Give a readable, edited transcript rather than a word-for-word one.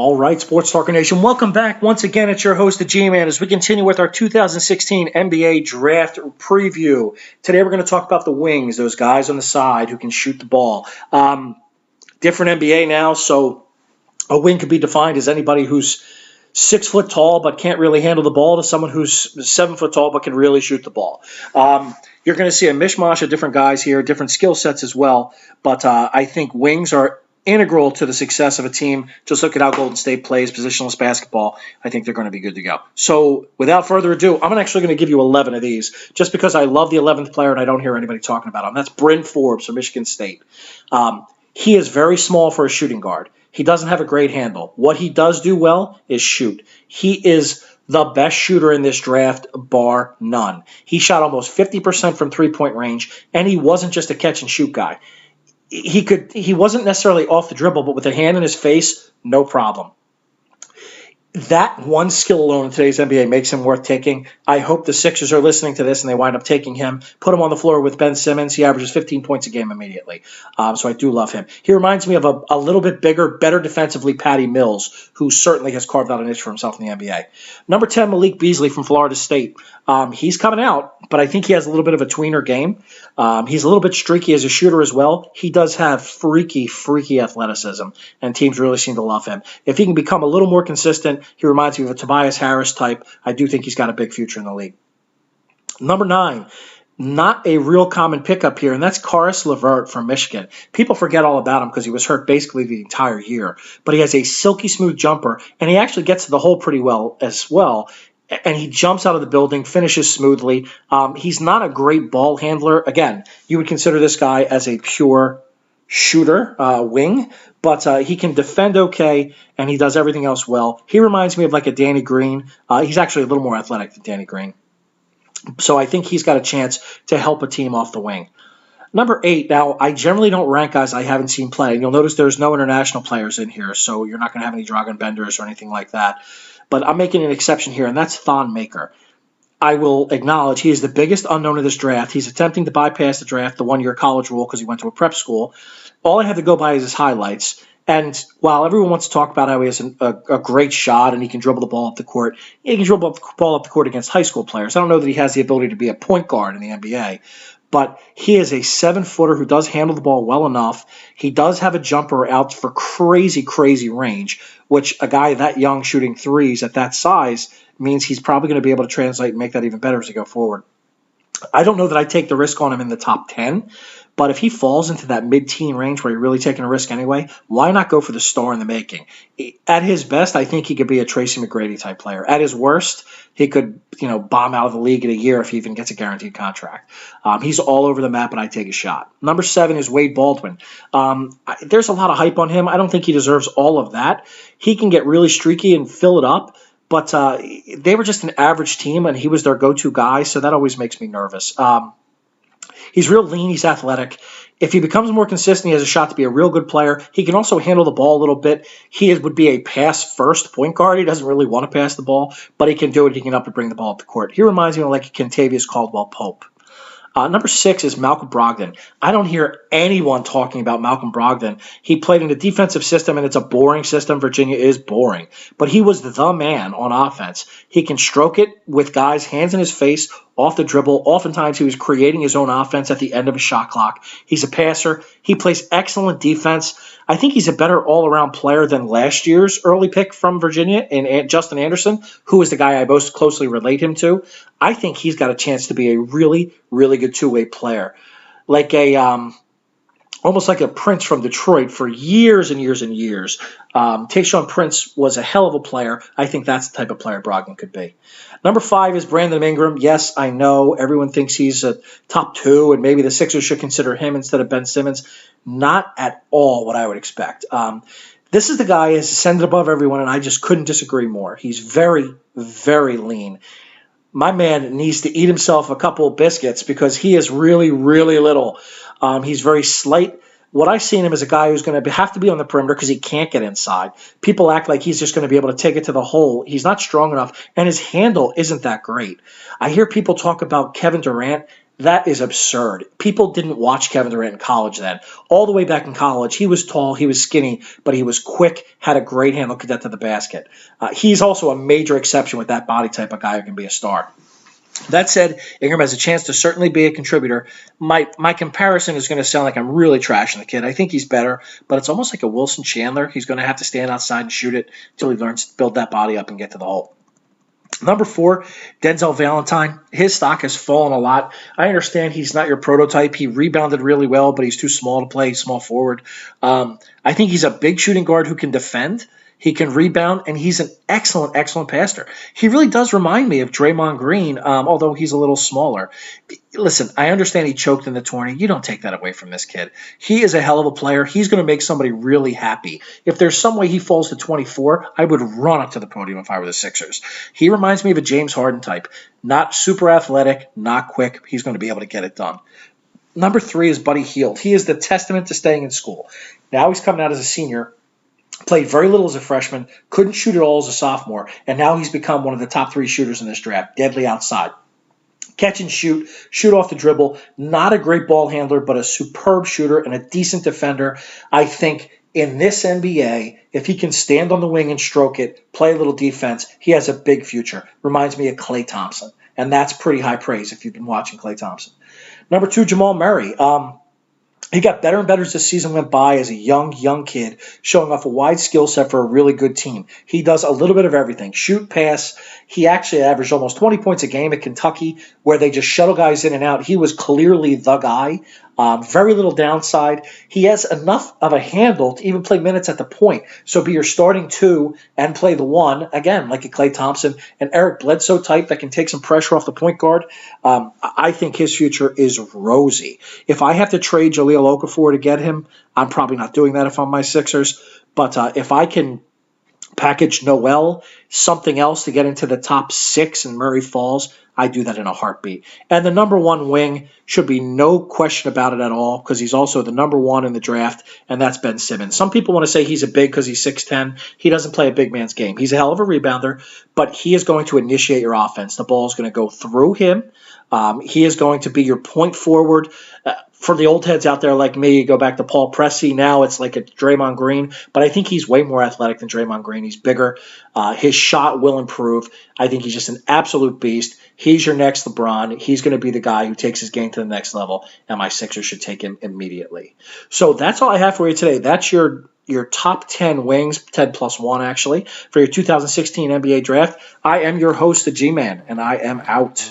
All right, Sports Talker Nation, welcome back. Once again, it's your host, the G-Man, as we continue with our 2016 NBA Draft Preview. Today, we're going to talk about the wings, those guys on the side who can shoot the ball. Different NBA now, so a wing could be defined as anybody who's 6 foot tall but can't really handle the ball to someone who's 7 foot tall but can really shoot the ball. You're going to see a mishmash of different guys here, different skill sets as well, but I think wings are integral to the success of a team. Just look at how Golden State plays positionless basketball. I think they're going to be good to go. So without further ado, I'm actually going to give you 11 of these just because I love the 11th player and I don't hear anybody talking about him. That's Bryn Forbes from Michigan State. He is very small for a shooting guard. He doesn't have a great handle. What he does do well is shoot. He is the best shooter in this draft, bar none. He shot almost 50% from three-point range, and he wasn't just a catch-and-shoot guy. He wasn't necessarily off the dribble, but with a hand in his face, no problem. That one skill alone in today's NBA makes him worth taking. I hope the Sixers are listening to this and they wind up taking him. Put him on the floor with Ben Simmons. He averages 15 points a game immediately. So I do love him. He reminds me of a little bit bigger, better defensively Patty Mills, who certainly has carved out a niche for himself in the NBA. Number 10, Malik Beasley from Florida State. He's coming out, but I think he has a little bit of a tweener game. He's a little bit streaky as a shooter as well. He does have freaky athleticism, and teams really seem to love him. If he can become a little more consistent, he reminds me of a Tobias Harris type. I do think he's got a big future in the league. Number 9, not a real common pickup here, and that's Caris LeVert from Michigan. People forget all about him because he was hurt basically the entire year, but he has a silky smooth jumper, and he actually gets to the hole pretty well as well. And he jumps out of the building, finishes smoothly. He's not a great ball handler. Again, you would consider this guy as a pure shooter, wing, but he can defend okay, and he does everything else well. He reminds me of like a Danny Green. He's actually a little more athletic than Danny Green. So I think he's got a chance to help a team off the wing. Number 8, now I generally don't rank guys I haven't seen play. And you'll notice there's no international players in here, so you're not going to have any Dragan Benders or anything like that. But I'm making an exception here, and that's Thon Maker. I will acknowledge he is the biggest unknown of this draft. He's attempting to bypass the draft, the one-year college rule, because he went to a prep school. All I have to go by is his highlights. And while everyone wants to talk about how he has a great shot and he can dribble the ball up the court, he can dribble the ball up the court against high school players. I don't know that he has the ability to be a point guard in the NBA. But he is a 7-footer who does handle the ball well enough. He does have a jumper out for crazy range, which a guy that young shooting threes at that size means he's probably going to be able to translate and make that even better as he go forward. I don't know that I'd take the risk on him in the top 10, but if he falls into that mid-teen range where you're really taking a risk anyway, why not go for the star in the making? At his best, I think he could be a Tracy McGrady type player. At his worst, he could, bomb out of the league in a year if he even gets a guaranteed contract. He's all over the map, and I'd take a shot. Number 7 is Wade Baldwin. There's a lot of hype on him. I don't think he deserves all of that. He can get really streaky and fill it up, but they were just an average team, and he was their go-to guy, so that always makes me nervous. He's real lean. He's athletic. If he becomes more consistent, he has a shot to be a real good player. He can also handle the ball a little bit. He would be a pass-first point guard. He doesn't really want to pass the ball, but he can do it. He can up and bring the ball up the court. He reminds me of like a Kentavious Caldwell-Pope. Number 6 is Malcolm Brogdon. I don't hear anyone talking about Malcolm Brogdon. He played in a defensive system, and it's a boring system. Virginia is boring. But he was the man on offense. He can stroke it with guys' hands in his face, off the dribble. Oftentimes, he was creating his own offense at the end of a shot clock. He's a passer. He plays excellent defense. I think he's a better all-around player than last year's early pick from Virginia, and Justin Anderson, who is the guy I most closely relate him to. I think he's got a chance to be a really good two-way player. Like almost like a Prince from Detroit for years and years and years. Tayshaun Prince was a hell of a player. I think that's the type of player Brogdon could be. Number 5 is Brandon Ingram. Yes, I know everyone thinks he's a top 2, and maybe the Sixers should consider him instead of Ben Simmons. Not at all what I would expect. This is the guy who is ascended above everyone, and I just couldn't disagree more. He's very lean. My man needs to eat himself a couple of biscuits because he is really little. He's very slight. What I see in him is a guy who's going to have to be on the perimeter because he can't get inside. People act like he's just going to be able to take it to the hole. He's not strong enough, and his handle isn't that great. I hear people talk about Kevin Durant. That is absurd. People didn't watch Kevin Durant in college then. All the way back in college, he was tall, he was skinny, but he was quick, had a great handle, could get to the basket. He's also a major exception with that body type of guy who can be a star. That said, Ingram has a chance to certainly be a contributor. My comparison is going to sound like I'm really trashing the kid. I think he's better, but it's almost like a Wilson Chandler. He's going to have to stand outside and shoot it until he learns to build that body up and get to the hole. Number 4, Denzel Valentine. His stock has fallen a lot. I understand he's not your prototype. He rebounded really well, but he's too small to play small forward. I think he's a big shooting guard who can defend. He can rebound, and he's an excellent, excellent passer. He really does remind me of Draymond Green, although he's a little smaller. Listen, I understand he choked in the tourney. You don't take that away from this kid. He is a hell of a player. He's going to make somebody really happy. If there's some way he falls to 24, I would run up to the podium if I were the Sixers. He reminds me of a James Harden type. Not super athletic, not quick. He's going to be able to get it done. Number 3 is Buddy Hield. He is the testament to staying in school. Now he's coming out as a senior. Played very little as a freshman, couldn't shoot at all as a sophomore, and now he's become one of the top 3 shooters in this draft, deadly outside. Catch and shoot off the dribble, not a great ball handler, but a superb shooter and a decent defender. I think in this NBA, if he can stand on the wing and stroke it, play a little defense, he has a big future. Reminds me of Klay Thompson, and that's pretty high praise if you've been watching Klay Thompson. Number 2, Jamal Murray. He got better and better as the season went by as a young kid, showing off a wide skill set for a really good team. He does a little bit of everything. Shoot, pass. He actually averaged almost 20 points a game at Kentucky, where they just shuttle guys in and out. He was clearly the guy. Very little downside. He has enough of a handle to even play minutes at the point. So be your starting 2 and play the 1, again, like a Klay Thompson and Eric Bledsoe type that can take some pressure off the point guard. I think his future is rosy. If I have to trade Jahlil Okafor to get him, I'm probably not doing that if I'm my Sixers. But if I can package Noel, something else to get into the top 6 and Murray falls, I do that in a heartbeat. And the number 1 wing should be no question about it at all because he's also the number 1 in the draft, and that's Ben Simmons. Some people want to say he's a big because he's 6'10". He doesn't play a big man's game. He's a hell of a rebounder, but he is going to initiate your offense. The ball is going to go through him. He is going to be your point forward. For the old heads out there like me, you go back to Paul Pressey. Now it's like a Draymond Green, but I think he's way more athletic than Draymond Green. He's bigger. His shot will improve. I think he's just an absolute beast. He's your next LeBron. He's going to be the guy who takes his game to the next level, and my Sixers should take him immediately. So that's all I have for you today. That's your top 10 wings, 10 plus 1 actually, for your 2016 NBA draft. I am your host, the G-Man, and I am out.